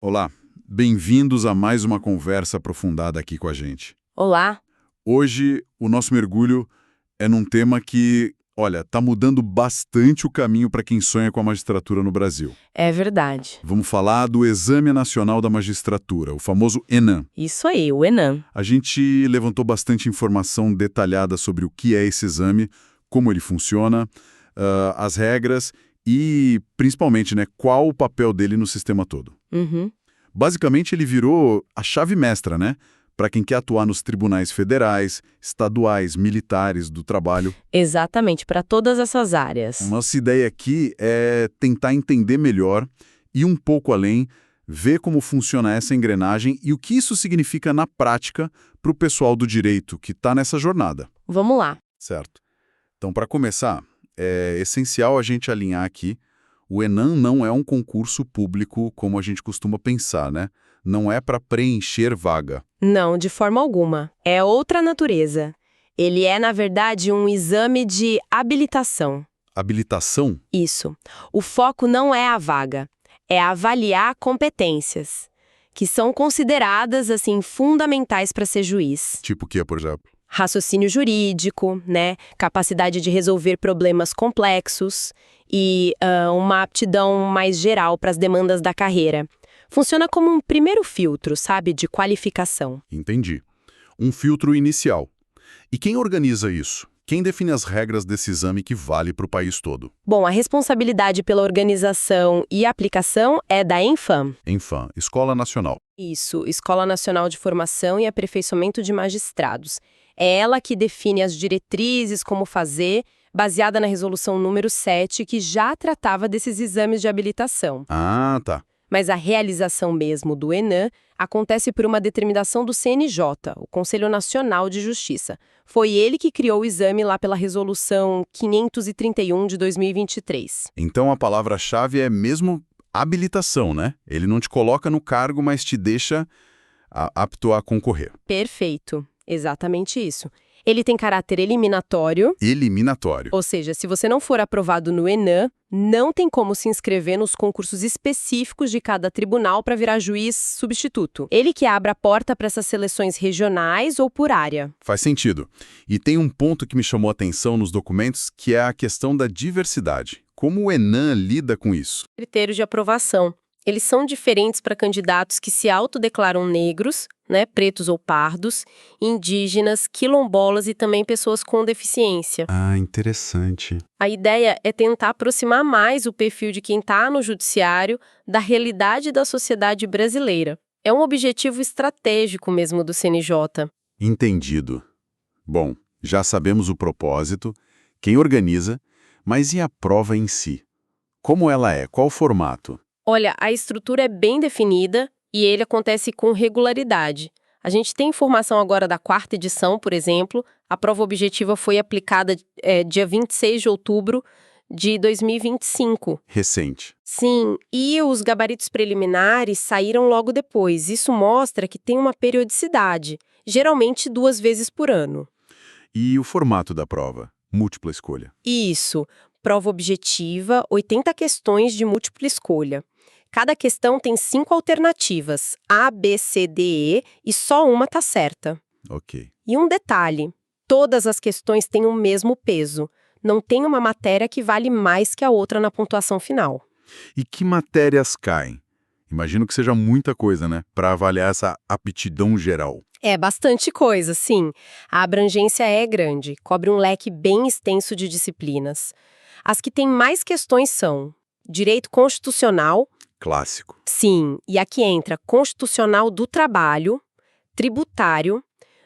Olá, bem-vindos a mais uma conversa aprofundada aqui com a gente. Olá, Hoje, o nosso mergulho é num tema que, olha, tá mudando bastante o caminho para quem sonha com a magistratura no Brasil. é verdade. Vamos falar do Exame Nacional da Magistratura, o famoso ENAM. Isso aí, o Enem. A gente levantou bastante informação detalhada sobre o que é esse exame, como ele funciona, as regras e, principalmente, né, qual o papel dele no sistema todo. Uhum. Basicamente, ele virou a chave mestra, né? Para quem quer atuar nos tribunais federais, estaduais, militares do trabalho. Exatamente, para todas essas áreas. Nossa ideia aqui é tentar entender melhor e um pouco além, ver como funciona essa engrenagem e o que isso significa na prática para o pessoal do direito que está nessa jornada. Vamos lá. Certo. Então, para começar, é essencial a gente alinhar aqui. O ENAM não é um concurso público como a gente costuma pensar, né? Não é para preencher vaga. Não, de forma alguma. É outra natureza. Ele é, na verdade, um exame de habilitação. Habilitação? Isso. O foco não é a vaga, é avaliar competências, que são consideradas, assim, fundamentais para ser juiz. Tipo o que, por exemplo? Raciocínio jurídico, né? Capacidade de resolver problemas complexos e uma aptidão mais geral para as demandas da carreira. Funciona como um primeiro filtro, sabe, de qualificação. Entendi. Um filtro inicial. E quem organiza isso? Quem define as regras desse exame que vale para o país todo? Bom, a responsabilidade pela organização e aplicação é da ENFAM. ENFAM, Escola Nacional. Isso, Escola Nacional de Formação e Aperfeiçoamento de Magistrados. É ela que define as diretrizes, como fazer, baseada na resolução número 7, que já tratava desses exames de habilitação. Ah, tá. Mas a realização mesmo do ENAM acontece por uma determinação do CNJ, o Conselho Nacional de Justiça. Foi ele que criou o exame lá pela resolução 531 de 2023. Então a palavra-chave é mesmo habilitação, né? Ele não te coloca no cargo, mas te deixa apto a concorrer. Perfeito, exatamente isso. Ele tem caráter eliminatório. Eliminatório. Ou seja, se você não for aprovado no ENAM, não tem como se inscrever nos concursos específicos de cada tribunal para virar juiz substituto. Ele que abre a porta para essas seleções regionais ou por área. Faz sentido. E tem um ponto que me chamou a atenção nos documentos, que é a questão da diversidade. Como o ENAM lida com isso? Critérios de aprovação. Eles são diferentes para candidatos que se autodeclaram negros, né, pretos ou pardos, indígenas, quilombolas e também pessoas com deficiência. Ah, interessante. A ideia é tentar aproximar mais o perfil de quem está no judiciário da realidade da sociedade brasileira. É um objetivo estratégico mesmo do CNJ. Entendido. Bom, já sabemos o propósito, quem organiza, mas e a prova em si? Como ela é? Qual o formato? Olha, a estrutura é bem definida e ele acontece com regularidade. A gente tem informação agora da 4ª edição, por exemplo. A prova objetiva foi aplicada dia 26 de outubro de 2025. Recente. Sim, e os gabaritos preliminares saíram logo depois. Isso mostra que tem uma periodicidade, geralmente 2 vezes por ano. E o formato da prova? Múltipla escolha. Isso, prova objetiva, 80 questões de múltipla escolha. Cada questão tem 5 alternativas, A, B, C, D, E, e só uma tá certa. Ok. E um detalhe, todas as questões têm o mesmo peso. Não tem uma matéria que vale mais que a outra na pontuação final. E que matérias caem? Imagino que seja muita coisa, né? Para avaliar essa aptidão geral. É bastante coisa, sim. A abrangência é grande, cobre um leque bem extenso de disciplinas. As que têm mais questões são Direito Constitucional. Clássico. Sim, e aqui entra Constitucional do Trabalho, Tributário,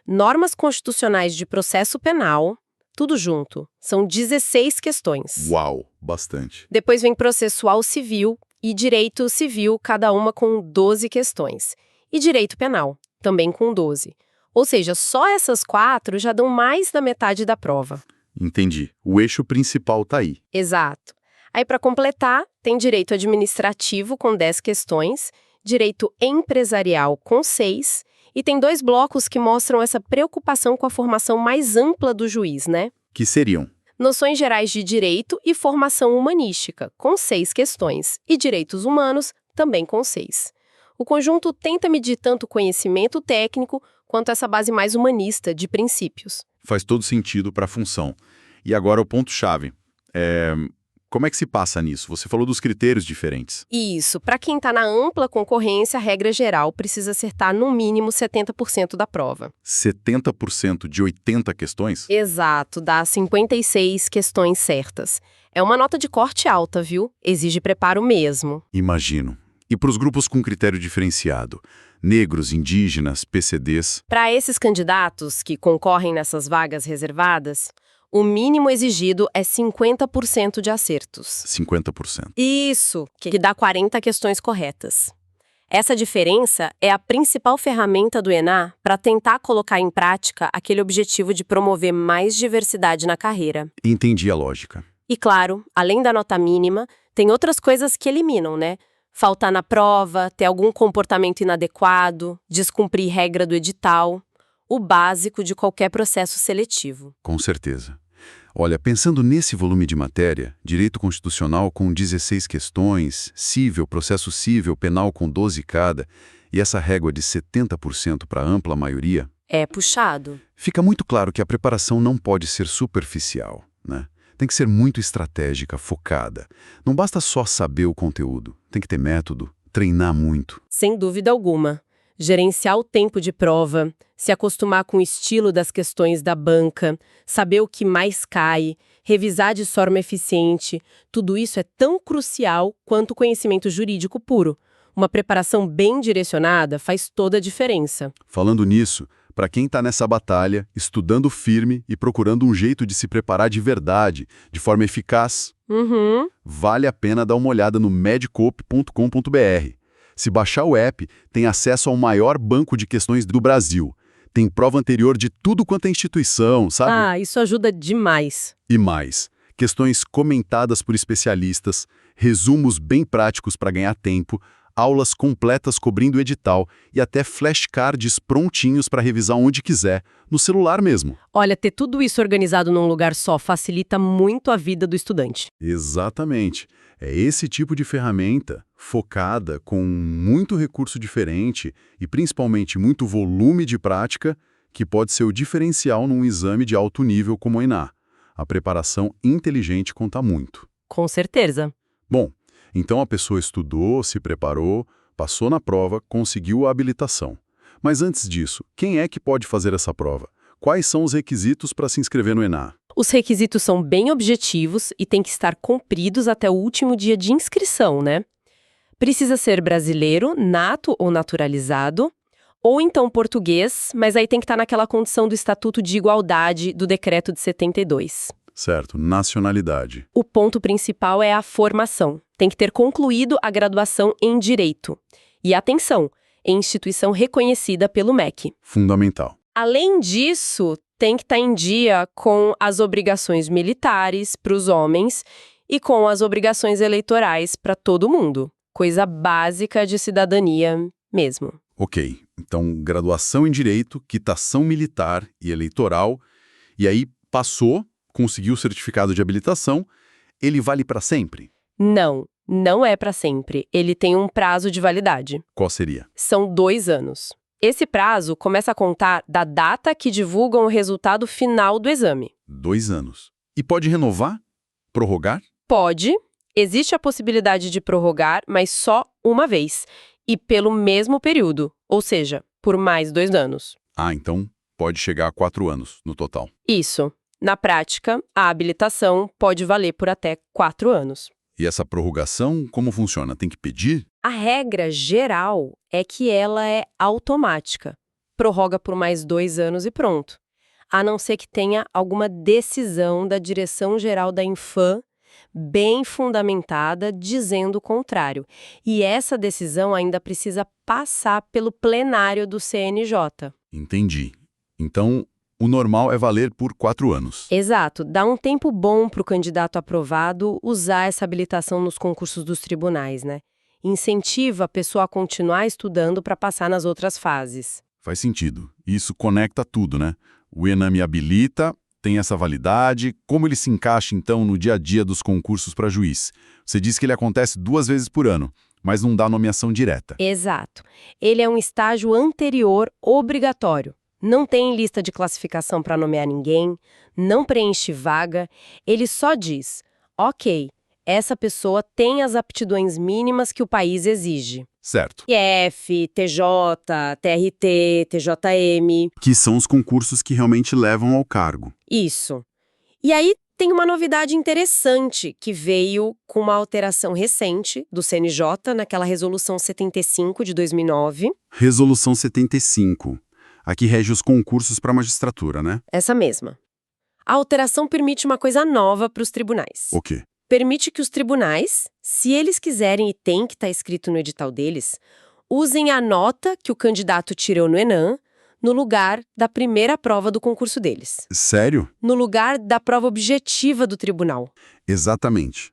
Normas Constitucionais de Processo Penal, tudo junto. São 16 questões. Uau, bastante. Depois vem Processual Civil e Direito Civil, cada uma com 12 questões. E Direito Penal, também com 12. Ou seja, só essas 4 já dão mais da metade da prova. Entendi. O eixo principal tá aí. Exato. Aí, para completar, tem direito administrativo com 10 questões, direito empresarial com 6, e tem 2 blocos que mostram essa preocupação com a formação mais ampla do juiz, né? Que seriam? Noções gerais de direito e formação humanística, com 6 questões, e direitos humanos, também com 6. O conjunto tenta medir tanto o conhecimento técnico quanto essa base mais humanista de princípios. Faz todo sentido para a função. E agora o ponto-chave. Como é que se passa nisso? Você falou dos critérios diferentes. Isso, para quem está na ampla concorrência, a regra geral precisa acertar no mínimo 70% da prova. 70% de 80 questões? Exato, dá 56 questões certas. É uma nota de corte alta, viu? Exige preparo mesmo. Imagino. E para os grupos com critério diferenciado? Negros, indígenas, PCDs? Para esses candidatos que concorrem nessas vagas reservadas, o mínimo exigido é 50% de acertos. 50%. Isso, que dá 40 questões corretas. Essa diferença é a principal ferramenta do ENA para tentar colocar em prática aquele objetivo de promover mais diversidade na carreira. Entendi a lógica. E claro, além da nota mínima, tem outras coisas que eliminam, né? Faltar na prova, ter algum comportamento inadequado, descumprir regra do edital, o básico de qualquer processo seletivo. Com certeza. Olha, pensando nesse volume de matéria, direito constitucional com 16 questões, cível, processo cível, penal com 12 cada, e essa régua de 70% para ampla maioria, É puxado. fica muito claro que a preparação não pode ser superficial, né? Tem que ser muito estratégica, focada. Não basta só saber o conteúdo, tem que ter método, treinar muito. Sem dúvida alguma. Gerenciar o tempo de prova, se acostumar com o estilo das questões da banca, saber o que mais cai, revisar de forma eficiente, tudo isso é tão crucial quanto o conhecimento jurídico puro. Uma preparação bem direcionada faz toda a diferença. Falando nisso, para quem está nessa batalha, estudando firme e procurando um jeito de se preparar de verdade, de forma eficaz, vale a pena dar uma olhada no medcoop.com.br. Se baixar o app, tem acesso ao maior banco de questões do Brasil. Tem prova anterior de tudo quanto é instituição, sabe? Ah, isso ajuda demais. E mais, questões comentadas por especialistas, resumos bem práticos para ganhar tempo, aulas completas cobrindo o edital e até flashcards prontinhos para revisar onde quiser, no celular mesmo. Olha, ter tudo isso organizado num lugar só facilita muito a vida do estudante. Exatamente. É esse tipo de ferramenta, focada, com muito recurso diferente e principalmente muito volume de prática, que pode ser o diferencial num exame de alto nível como o ENA. A preparação inteligente conta muito. Com certeza. Bom, então a pessoa estudou, se preparou, passou na prova, conseguiu a habilitação. Mas antes disso, quem é que pode fazer essa prova? Quais são os requisitos para se inscrever no ENA? Os requisitos são bem objetivos e têm que estar cumpridos até o último dia de inscrição, né? Precisa ser brasileiro, nato ou naturalizado, ou então português, mas aí tem que estar naquela condição do Estatuto de Igualdade do Decreto de 72. Certo, nacionalidade. O ponto principal é a formação. Tem que ter concluído a graduação em Direito. E atenção, em instituição reconhecida pelo MEC. Fundamental. Além disso, tem que estar em dia com as obrigações militares para os homens e com as obrigações eleitorais para todo mundo. Coisa básica de cidadania mesmo. Ok, então graduação em Direito, quitação militar e eleitoral, e aí passou, conseguiu o certificado de habilitação, ele vale para sempre? Não, não é para sempre. Ele tem um prazo de validade. Qual seria? São 2 anos. Esse prazo começa a contar da data que divulgam o resultado final do exame. 2 anos. E pode renovar? Prorrogar? Pode. Existe a possibilidade de prorrogar, mas só uma vez. E pelo mesmo período, ou seja, por mais 2 anos. Ah, então pode chegar a 4 anos no total. Isso. Na prática, a habilitação pode valer por até 4 anos. E essa prorrogação, como funciona? Tem que pedir? A regra geral é que ela é automática. Prorroga por mais 2 anos e pronto. A não ser que tenha alguma decisão da Direção-Geral da Infam bem fundamentada, dizendo o contrário. E essa decisão ainda precisa passar pelo plenário do CNJ. Entendi. Então, o normal é valer por 4 anos. Exato. Dá um tempo bom para o candidato aprovado usar essa habilitação nos concursos dos tribunais, né? Incentiva a pessoa a continuar estudando para passar nas outras fases. Faz sentido. Isso conecta tudo, né? O ENA me habilita, tem essa validade. Como ele se encaixa, então, no dia a dia dos concursos para juiz? Você disse que ele acontece 2 vezes por ano. mas não dá nomeação direta. Exato. Ele é um estágio anterior obrigatório. Não tem lista de classificação para nomear ninguém, não preenche vaga, ele só diz: ok, essa pessoa tem as aptidões mínimas que o país exige. Certo. IF, TJ, TRT, TJM. Que são os concursos que realmente levam ao cargo. Isso. E aí tem uma novidade interessante que veio com uma alteração recente do CNJ naquela Resolução 75 de 2009. Resolução 75. Aqui rege os concursos para a magistratura, né? Essa mesma. A alteração permite uma coisa nova para os tribunais. O quê? Permite que os tribunais, se eles quiserem e tem que estar escrito no edital deles, usem a nota que o candidato tirou no ENAM no lugar da primeira prova do concurso deles. Sério? No lugar da prova objetiva do tribunal. Exatamente.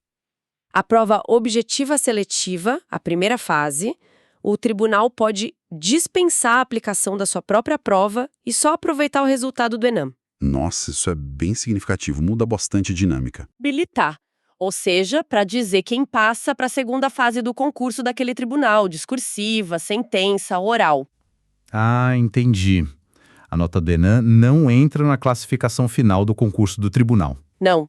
A prova objetiva seletiva, a primeira fase, o tribunal pode dispensar a aplicação da sua própria prova e só aproveitar o resultado do ENAM. Nossa, isso é bem significativo, muda bastante a dinâmica. Habilitar. Ou seja, para dizer quem passa para a segunda fase do concurso daquele tribunal, discursiva, sentença, oral. Ah, entendi. A nota do ENAM não entra na classificação final do concurso do tribunal. Não.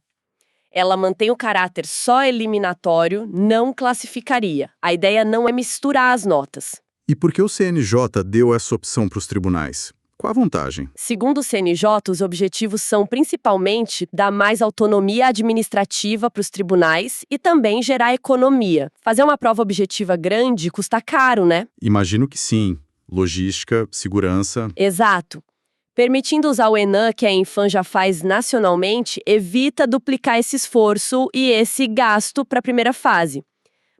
Ela mantém o caráter só eliminatório, não classificaria. A ideia não é misturar as notas. E por que o CNJ deu essa opção para os tribunais? Qual a vantagem? Segundo o CNJ, os objetivos são principalmente dar mais autonomia administrativa para os tribunais e também gerar economia. Fazer uma prova objetiva grande custa caro, né? Imagino que sim. Logística, segurança. Exato. Permitindo usar o ENAM, que a Infam já faz nacionalmente, evita duplicar esse esforço e esse gasto para a primeira fase.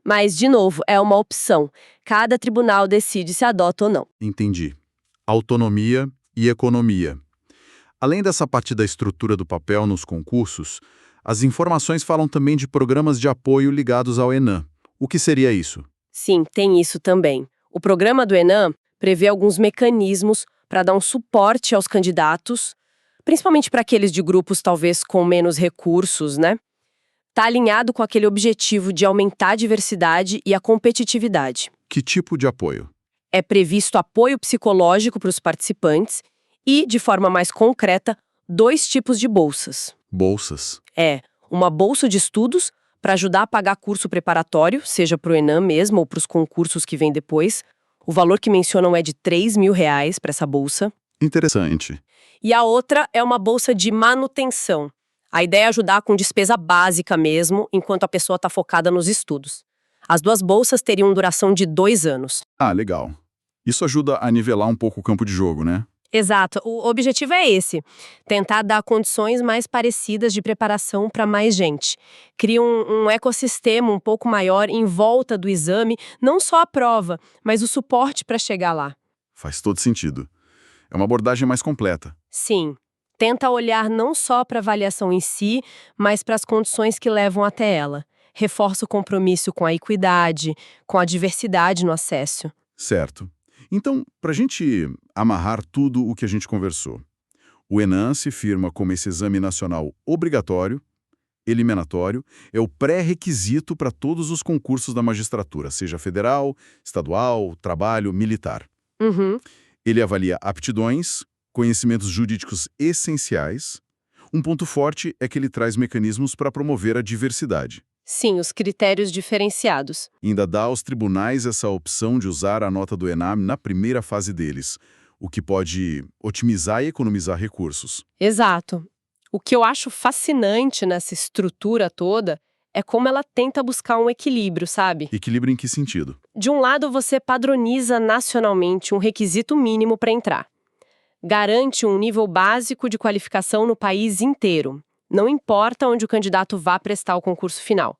Mas, de novo, é uma opção. Cada tribunal decide se adota ou não. Entendi. Autonomia e economia. Além dessa parte da estrutura do papel nos concursos, as informações falam também de programas de apoio ligados ao ENAM. O que seria isso? Sim, tem isso também. O programa do ENAM prevê alguns mecanismos para dar um suporte aos candidatos, principalmente para aqueles de grupos talvez com menos recursos, né? Está alinhado com aquele objetivo de aumentar a diversidade e a competitividade. Que tipo de apoio? É previsto apoio psicológico para os participantes e, de forma mais concreta, 2 tipos de bolsas. Bolsas. Uma bolsa de estudos para ajudar a pagar curso preparatório, seja para o ENAM mesmo ou para os concursos que vêm depois. O valor que mencionam é de R$3.000 para essa bolsa. Interessante. E a outra é uma bolsa de manutenção. A ideia é ajudar com despesa básica mesmo, enquanto a pessoa está focada nos estudos. As 2 bolsas teriam duração de 2 anos. Ah, legal. Isso ajuda a nivelar um pouco o campo de jogo, né? Exato. O objetivo é esse. Tentar dar condições mais parecidas de preparação para mais gente. Cria um ecossistema um pouco maior em volta do exame, não só a prova, mas o suporte para chegar lá. Faz todo sentido. É uma abordagem mais completa. Sim. Tenta olhar não só para a avaliação em si, mas para as condições que levam até ela. Reforça o compromisso com a equidade, com a diversidade no acesso. Certo. Então, para a gente amarrar tudo o que a gente conversou, o ENAM se firma como esse exame nacional obrigatório, eliminatório, é o pré-requisito para todos os concursos da magistratura, seja federal, estadual, trabalho, militar. Uhum. Ele avalia aptidões, conhecimentos jurídicos essenciais. Um ponto forte é que ele traz mecanismos para promover a diversidade. Sim, os critérios diferenciados. Ainda dá aos tribunais essa opção de usar a nota do ENAM na primeira fase deles, o que pode otimizar e economizar recursos. Exato. O que eu acho fascinante nessa estrutura toda é como ela tenta buscar um equilíbrio, sabe? Equilíbrio em que sentido? De um lado, você padroniza nacionalmente um requisito mínimo para entrar. Garante um nível básico de qualificação no país inteiro. Não importa onde o candidato vá prestar o concurso final.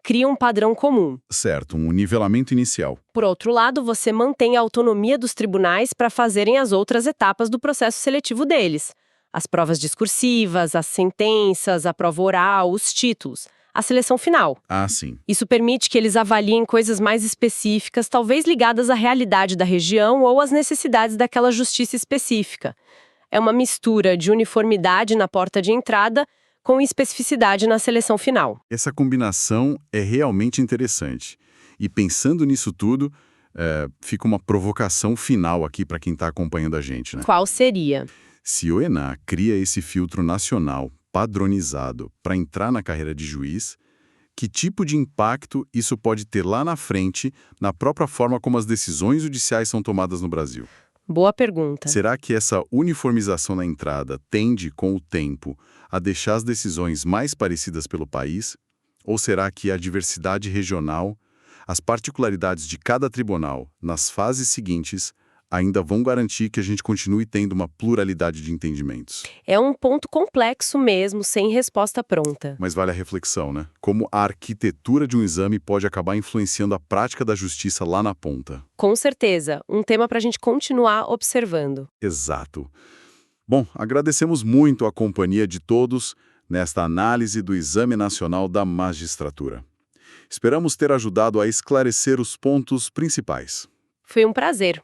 Cria um padrão comum. Certo, um nivelamento inicial. Por outro lado, você mantém a autonomia dos tribunais para fazerem as outras etapas do processo seletivo deles. As provas discursivas, as sentenças, a prova oral, os títulos, a seleção final. Ah, sim. Isso permite que eles avaliem coisas mais específicas, talvez ligadas à realidade da região ou às necessidades daquela justiça específica. É uma mistura de uniformidade na porta de entrada com especificidade na seleção final. Essa combinação é realmente interessante. E pensando nisso tudo, fica uma provocação final aqui para quem está acompanhando a gente, né? Qual seria? Se o ENA cria esse filtro nacional padronizado para entrar na carreira de juiz, que tipo de impacto isso pode ter lá na frente, na própria forma como as decisões judiciais são tomadas no Brasil? Boa pergunta. Será que essa uniformização na entrada tende, com o tempo, a deixar as decisões mais parecidas pelo país? Ou será que a diversidade regional, as particularidades de cada tribunal, nas fases seguintes, ainda vão garantir que a gente continue tendo uma pluralidade de entendimentos? É um ponto complexo mesmo, sem resposta pronta. Mas vale a reflexão, né? Como a arquitetura de um exame pode acabar influenciando a prática da justiça lá na ponta. Com certeza, um tema para a gente continuar observando. Exato. Bom, agradecemos muito a companhia de todos nesta análise do Exame Nacional da Magistratura. Esperamos ter ajudado a esclarecer os pontos principais. Foi um prazer.